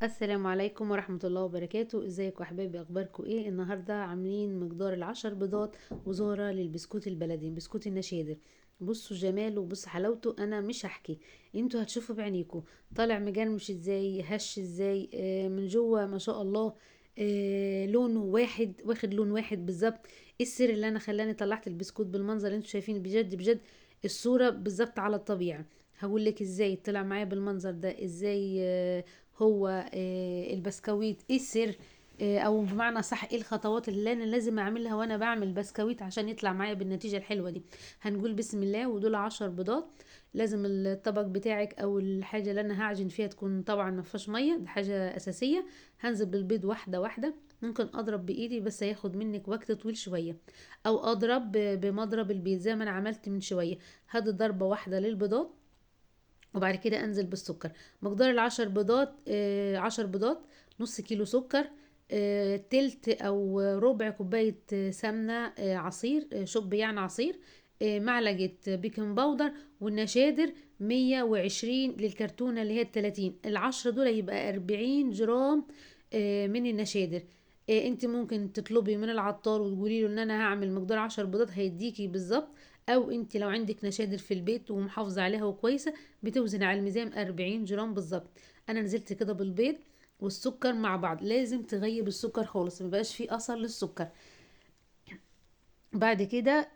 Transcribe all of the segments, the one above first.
السلام عليكم ورحمة الله وبركاته. ازيكم يا احبابي؟ اخباركم ايه؟ النهاردة عاملين مقدار العشر بيضات وزورة للبسكوت البلدي، بسكوت النشادر. بصوا جماله وبصوا حلاوته، انا مش هحكي، انتوا هتشوفوا بعينيكم. طالع مجرمش ازاي، هش ازاي، من جوه ما شاء الله. لونه واحد، واخد لون واحد بالظبط. ايه السر اللي انا خلاني طلعت البسكوت بالمنظر اللي انتوا شايفين؟ بجد بجد الصورة بالظبط على الطبيعة. هقول لك ازاي طلع معايا بالمنظر ده، ازاي هو البسكويت، ايه السر؟ او بمعنى صح ايه الخطوات اللي انا لازم اعملها وانا بعمل بسكويت عشان يطلع معايا بالنتيجة الحلوة دي. هنقول بسم الله، ودول 10 بيضات. لازم الطبق بتاعك او الحاجة اللي انا هعجن فيها تكون طبعا ما فيهاش مية، دي حاجة اساسية. هنزل بالبيض واحدة واحدة، ممكن اضرب بايدي بس هياخد منك وقت طويل شوية، او اضرب بمضرب البيض زي ما انا عملت من شوية. هذه ضربة واحدة للبيضات، وبعد كده انزل بالسكر. مقدار ال10 بيضات، 10 بيضات، نص كيلو سكر، تلت او ربع كوباية سمنة، عصير، شوب يعني عصير، معلقة بيكنج باودر، والنشادر 120 للكرتونة اللي هي ال30. ال10 دول يبقى 40 جرام من النشادر. انت ممكن تطلبي من العطار وتقولي له ان انا هعمل مقدار 10 بيضات، هيديكي بالظبط. او انت لو عندك نشادر في البيت ومحافظة عليها وكويسة، بتوزن على الميزان 40 جرام بالظبط. انا نزلت كده بالبيض والسكر مع بعض، لازم تغيب السكر خالص، مبقاش فيه اثر للسكر. بعد كده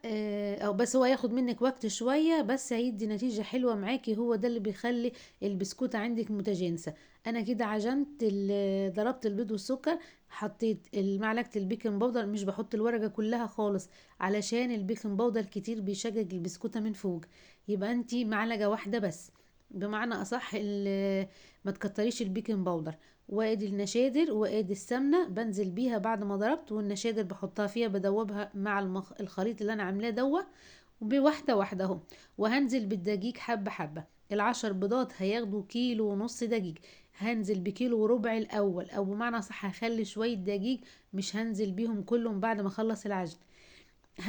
او بس هو ياخد منك وقت شوية، بس هيدي نتيجة حلوة معاكي، هو ده اللي بيخلي البسكوتة عندك متجانسة. انا كده عجنت ضربت البيض والسكر، حطيت معلقة البيكنج باودر، مش بحط الورقة كلها خالص علشان البيكنج باودر كتير بيشجج البسكوتة من فوق. يبقى انتي معلقة واحدة بس، بمعنى اصح ما تكتريش البيكنج باودر. وادي النشادر وادي السمنه بنزل بيها بعد ما ضربت، والنشادر بحطها فيها بدوبها مع الخليط اللي انا عاملاه بواحده واحده اهو. وهنزل بالدقيق حبه حبه. ال10 بيضات هياخدوا كيلو ونص دقيق. هنزل بكيلو وربع الاول، او بمعنى صح هخلي شويه دقيق، مش هنزل بيهم كلهم بعد ما اخلص العجن.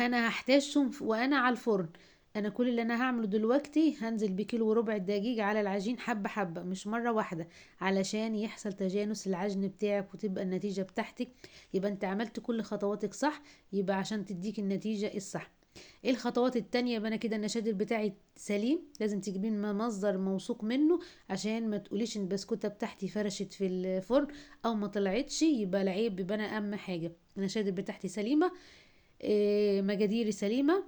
انا هحتاجهم وانا على الفرن. انا كل اللي انا هعمله دلوقتي هنزل بكيلو وربع الدقيق على العجين حبة حبة، مش مرة واحدة، علشان يحصل تجانس العجن بتاعك وتبقى النتيجة بتاعتك. يبقى انت عملت كل خطواتك صح، يبقى عشان تديك النتيجة الصح. ايه الخطوات التانية؟ يبقى انا كده النشادر بتاعي سليم، لازم تجيبين مصدر موثوق منه عشان ما تقوليش ان البسكوتة بتاعتي فرشت في الفرن او ما طلعتش، يبقى العيب. يبقى انا اهم حاجة النشادر بتاعتي سليمة، مجاديري سليمة،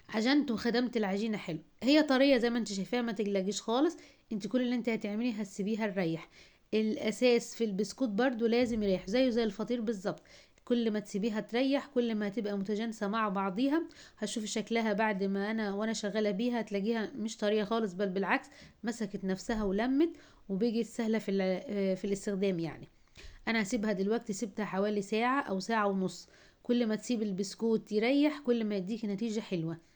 عجنت وخدمت العجينة حلو، هي طرية زي ما انت شايفاها، ما تقلقيش خالص. انت كل اللي انت هتعمليه هتسيبيها تريح. الاساس في البسكوت برضو لازم يريح، زيه زي الفطير بالظبط. كل ما تسيبيها تريح كل ما هتبقى متجانسة مع بعضيها. هتشوفي شكلها بعد ما وانا شغالة بيها هتلاقيها مش طرية خالص، بل بالعكس، مسكت نفسها ولمت وبقت سهلة في الاستخدام يعني. انا هسيبها دلوقتي، سيبتها حوالي ساعة او ساعة ونص. كل ما تسيب البسكوت يريح كل ما يديك نتيجة حلوة.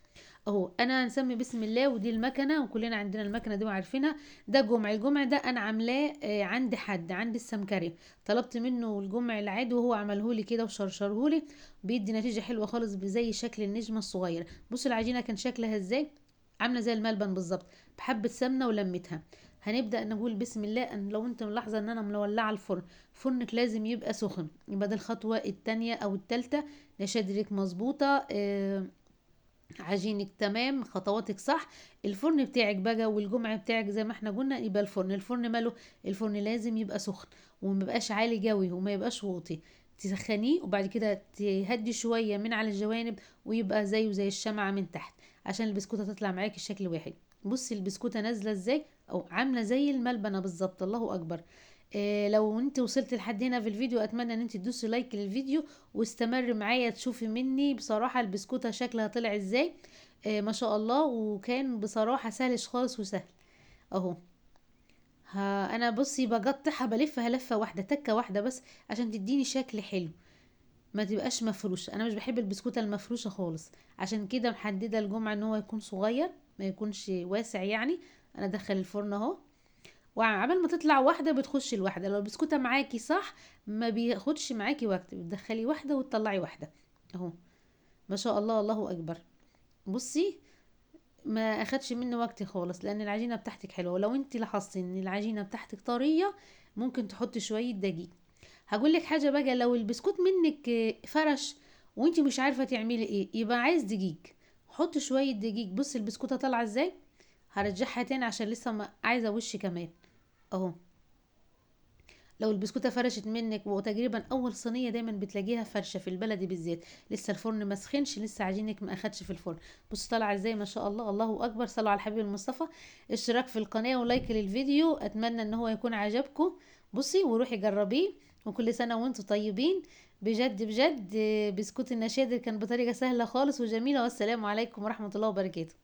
اهو انا هنسمي بسم الله، ودي المكنه وكلنا عندنا المكنه دي وعارفينها. ده الجمع ده انا عاملاه عند حد عند السمكري. طلبت منه الجمع العادي وهو عمله لي كده وشرشره لي، بيدي نتيجه حلوه خالص زي شكل النجمه الصغيره. بص العجينه كان شكلها ازاي، عامله زي الملبن بالظبط، بحبه سمنه ولمتها. هنبدا نقول بسم الله. لو انت ملاحظه ان انا مولعه الفرن، فرنك لازم يبقى سخن. يبقى دي الخطوه التانية او التالتة. نشادرك مظبوطه، عجينك تمام، خطواتك صح. الفرن بتاعك بقى والجمع بتاعك زي ما احنا قلنا، يبقى الفرن ماله؟ الفرن لازم يبقى سخن، وما يبقاش عالي قوي وما يبقاش واطي. تسخنيه وبعد كده تهدي شوية من على الجوانب، ويبقى زيه زي الشمعة من تحت، عشان البسكوتة تطلع معاكي الشكل واحد. بصي البسكوتة نازلة ازاي، او عاملة زي الملبنة بالظبط، الله اكبر. لو انت وصلت لحد هنا في الفيديو، اتمنى ان انت تدوسي لايك للفيديو واستمر معايا تشوفي مني بصراحة البسكوتة شكلها طلع ازاي. ما شاء الله، وكان بصراحة سهل خالص وسهل اهو. انا بصي بقطعها بلفها لفة واحدة تكة واحدة بس، عشان تديني شكل حلو، ما تبقاش مفروشة. انا مش بحب البسكوتة المفروشة خالص، عشان كده محددة الجمع ان هو يكون صغير، ما يكونش واسع يعني. انا ادخل الفرن اهو، وعمال ما تطلع واحدة بتخش الواحدة. لو البسكوتة معاكي صح ما بياخدش معاكي وقت، بتدخلي واحدة وتطلعي واحدة اهو. ما شاء الله، الله اكبر. بصي ما اخدش مني وقت خالص، لان العجينه بتاعتك حلوه. ولو انت لاحظتي ان العجينه بتاعتك طريه، ممكن تحطي شويه دقيق. هقول لك حاجه بقى، لو البسكوت منك فرش وانت مش عارفه تعملي ايه، يبقى عايز دقيق. حطي شويه دقيق. بصي البسكوته طالعه ازاي. هرجعها تاني عشان لسه ما عايزه وش كمان. اهو. لو البسكوته فرشت منك، وتقريبا اول صينيه دايما بتلاقيها فرشه في البلدي بالذات، لسه الفرن ما سخنش، لسه عجينك ما اخدش في الفرن. بص طالعه ازاي، ما شاء الله، الله اكبر. صلوا على الحبيب المصطفى. اشتراك في القناه ولايك للفيديو، اتمنى ان هو يكون عجبكم. بصي وروحي جربيه. وكل سنه وانتم طيبين. بجد بجد، بسكوت النشادر كان بطريقه سهله خالص وجميله. والسلام عليكم ورحمه الله وبركاته.